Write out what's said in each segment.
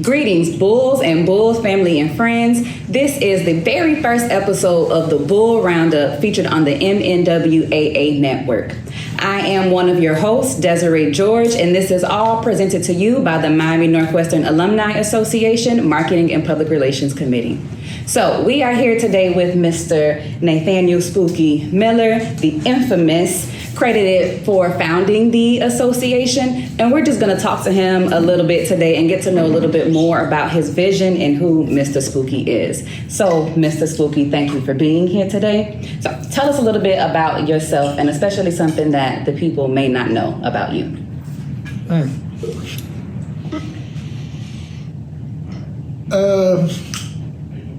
Greetings, Bulls and Bulls family and friends. This is the very first episode of the Bull Roundup featured on the MNWAA network. I am one of your hosts, Desiree George, and this is all presented to you by the Miami Northwestern Alumni Association Marketing and Public Relations Committee. So we are here today with Mr. Nathaniel Spooky Miller, the infamous, credited for founding the association, and we're just going to talk to him a little bit today and get to know a little bit more about his vision and who Mr. Spooky is. So, Mr. Spooky, thank you for being here today. So, tell us a little bit about yourself, and especially something that the people may not know about you.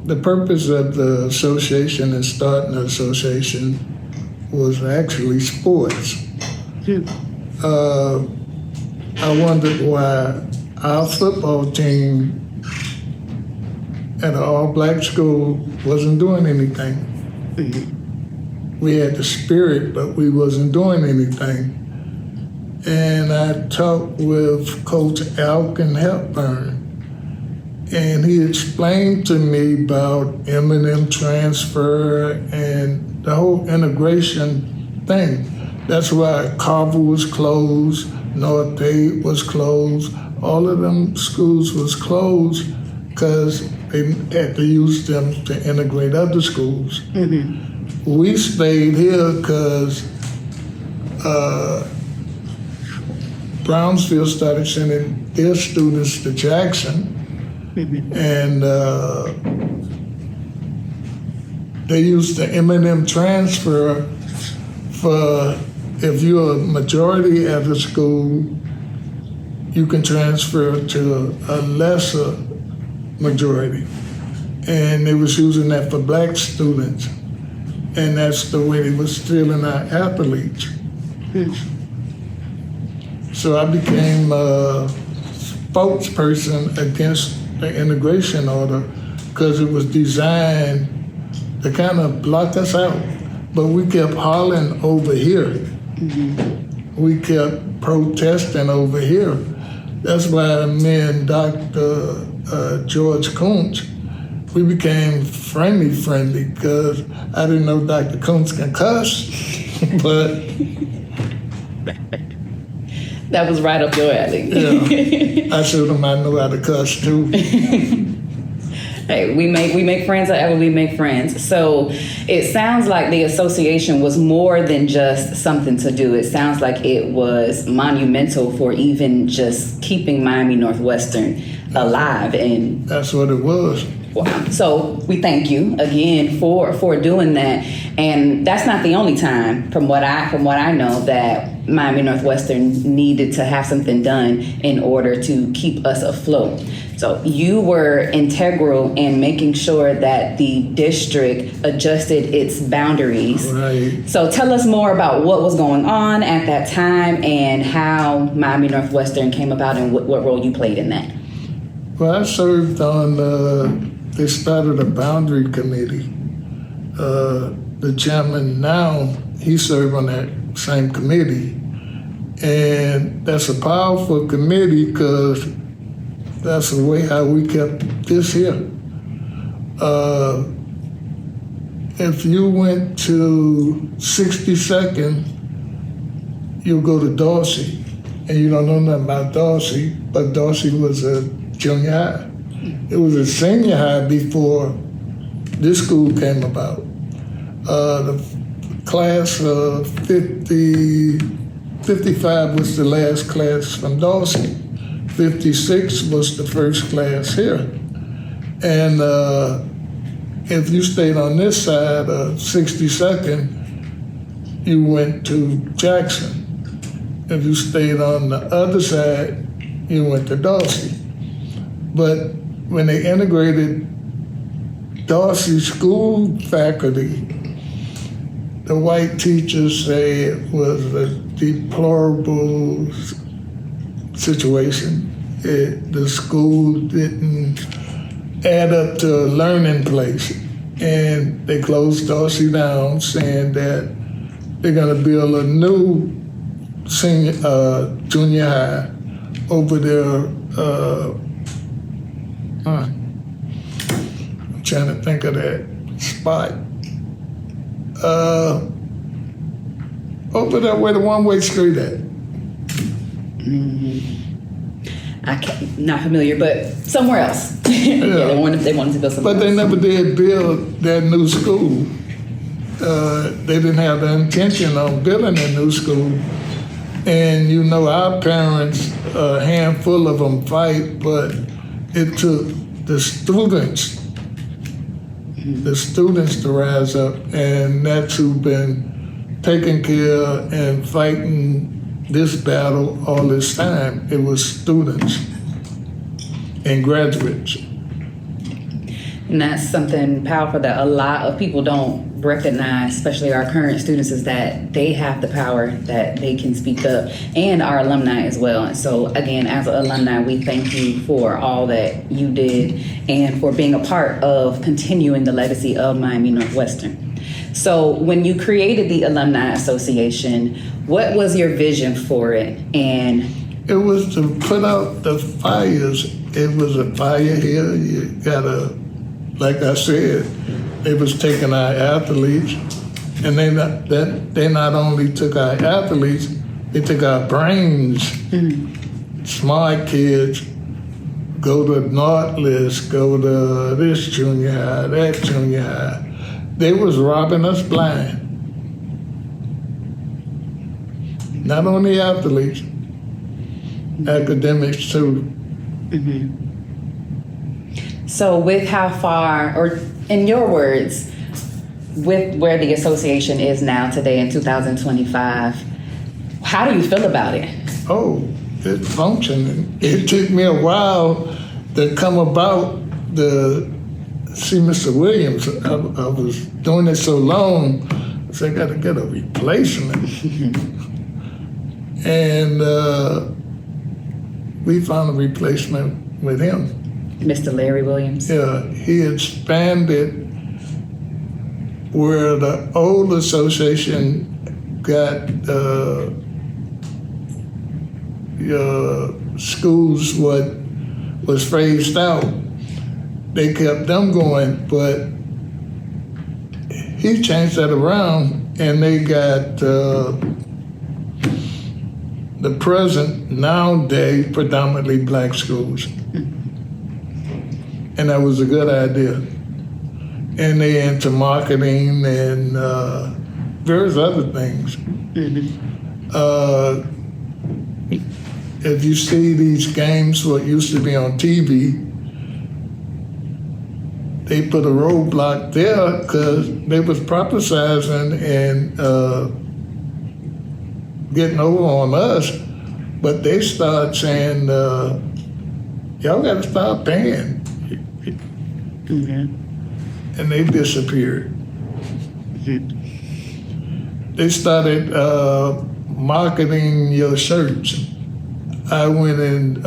The purpose of the association and starting the association was actually sports. I wondered why our football team at an all-black school wasn't doing anything. We had the spirit, but we wasn't doing anything. And I talked with Coach Alkin Hepburn, and he explained to me about M&M transfer and the whole integration thing. That's why Carver was closed, North Bay was closed, all of them schools was closed because they had to use them to integrate other schools. We stayed here because Brownsville started sending their students to Jackson, and they used the M&M transfer for if you're a majority at a school, you can transfer to a lesser majority. And they was using that for black students. And that's the way they was stealing our athletes. So I became a spokesperson against the integration order because it was designed to kind of block us out. But we kept hollering over here. We kept protesting over here. That's why me and Dr. George Kuntz, we became friendly because I didn't know Dr. Kuntz can cuss, but that was right up your alley. Yeah, I showed him I know how to cuss too. Hey, we make friends however we make friends. So it sounds like the association was more than just something to do. It sounds like it was monumental for even just keeping Miami Northwestern alive. And that's what it was. Wow. So we thank you again for doing that. And that's not the only time, from what I know, that Miami Northwestern needed to have something done in order to keep us afloat. So you were integral in making sure that the district adjusted its boundaries. Right. So tell us more about what was going on at that time and how Miami Northwestern came about and what role you played in that. Well, I served on they started a boundary committee. The chairman now, he served on that same committee. And that's a powerful committee because that's the way how we kept this here. If you went to 62nd, you'll go to Dorsey. And you don't know nothing about Dorsey, but Dorsey was a junior high. It was a senior high before this school came about. The class of 55 was the last class from Dorsey. 56 was the first class here. And if you stayed on this side of 62nd, you went to Jackson. If you stayed on the other side, you went to Dorsey. But when they integrated Dorsey school faculty, the white teachers say it was a deplorable situation. The school didn't add up to a learning place. And they closed Dorsey down, saying that they're going to build a new junior high over there. I'm trying to think of that spot. Over there where the one-way street at. I'm not familiar, but somewhere else. Yeah, they wanted to build something. But they never did build that new school. They didn't have the intention of building a new school. And you know, our parents, a handful of them fight, but it took the students to rise up, and that's who've been taking care and fighting this battle all this time. It was students and graduates. And that's something powerful that a lot of people don't recognize, especially our current students, is that they have the power, that they can speak up, and our alumni as well. And so again, as an alumni, we thank you for all that you did and for being a part of continuing the legacy of Miami Northwestern. So when you created the Alumni Association, what was your vision for it? And it was to put out the fires. It was a fire here. You gotta, like I said, they was taking our athletes, and they not only took our athletes, they took our brains. Smart kids go to Northwest, go to this junior high, that junior high. They was robbing us blind. Not only athletes, academics too. So with how far, or in your words, with where the association is now today in 2025, how do you feel about it? Oh, it's functioning. It took me a while to come about see Mr. Williams. I was doing it so long, so I got to get a replacement. And we found a replacement with him. Mr. Larry Williams? Yeah, he expanded where the old association got schools what was phased out. They kept them going, but he changed that around, and they got the present nowadays predominantly black schools. And that was a good idea. And they into marketing and various other things. If you see these games, what used to be on TV, they put a roadblock there because they was prophesizing and getting over on us, but they started saying, y'all got to stop paying. And they disappeared. They started marketing your shirts. I went in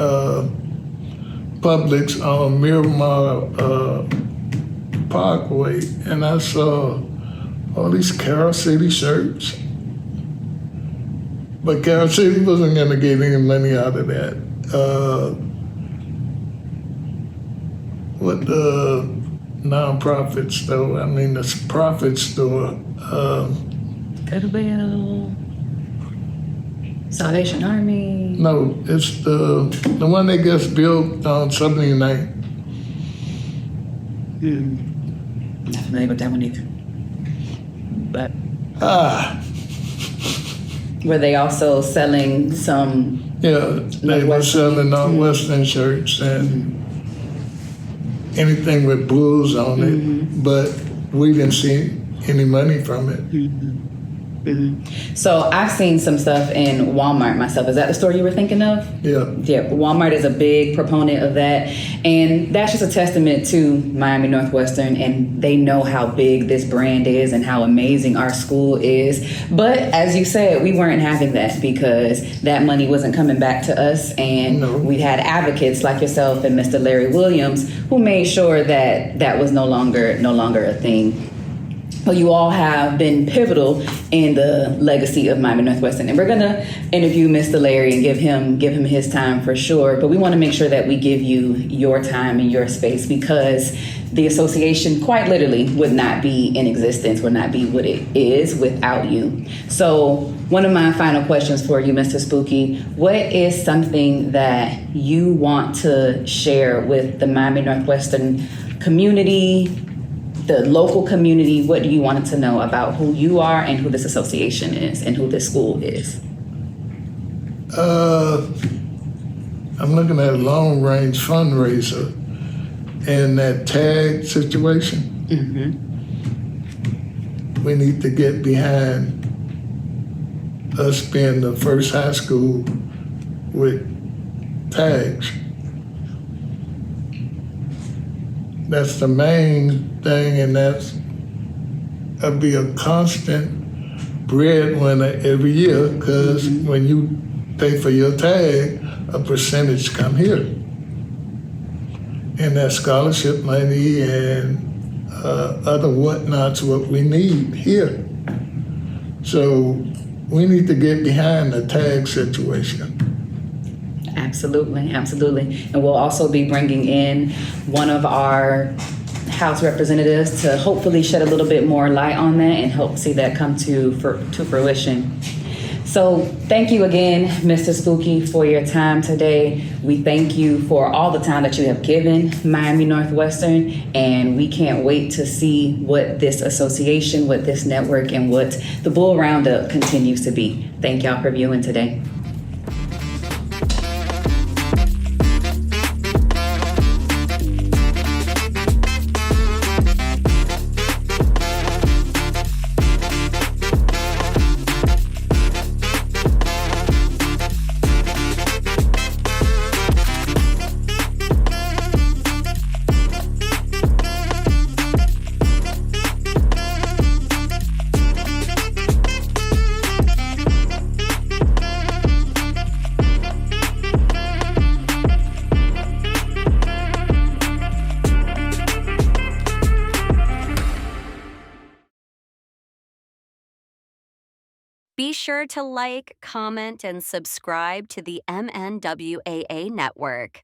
Publix on Miramar Parkway, and I saw all these Carol City shirts. But Carol City wasn't going to get any money out of that. What the non-profit store, the profit store. Kettlebell, Salvation Army. No, it's the one that gets built on 79th. Not familiar with that one either. But were they also selling some? Yeah, they were selling Northwestern shirts and anything with Bulls on it, but we didn't see any money from it. So I've seen some stuff in Walmart myself. Is that the store you were thinking of? Yeah. Yeah, Walmart is a big proponent of that. And that's just a testament to Miami Northwestern, and they know how big this brand is and how amazing our school is. But as you said, we weren't having that because that money wasn't coming back to us. And we had advocates like yourself and Mr. Larry Williams who made sure that that was no longer a thing. Well, you all have been pivotal in the legacy of Miami Northwestern, and we're gonna interview Mr. Larry and give him his time for sure. But we want to make sure that we give you your time and your space because the association, quite literally, would not be in existence, would not be what it is without you. So, one of my final questions for you, Mr. Spooky, what is something that you want to share with the Miami Northwestern community? The local community, what do you want to know about who you are and who this association is and who this school is? I'm looking at a long range fundraiser and that tag situation. We need to get behind us being the first high school with tags. That's the main thing, and that'll be a constant breadwinner every year because when you pay for your tag, a percentage come here. And that scholarship money and other whatnots, what we need here. So we need to get behind the tag situation. Absolutely. And we'll also be bringing in one of our House representatives to hopefully shed a little bit more light on that and help see that come to fruition. So thank you again, Mr. Spooky, for your time today. We thank you for all the time that you have given Miami Northwestern, and we can't wait to see what this association, what this network, and what the Bull Roundup continues to be. Thank y'all for viewing today. Be sure to like, comment, and subscribe to the MNWAA Network.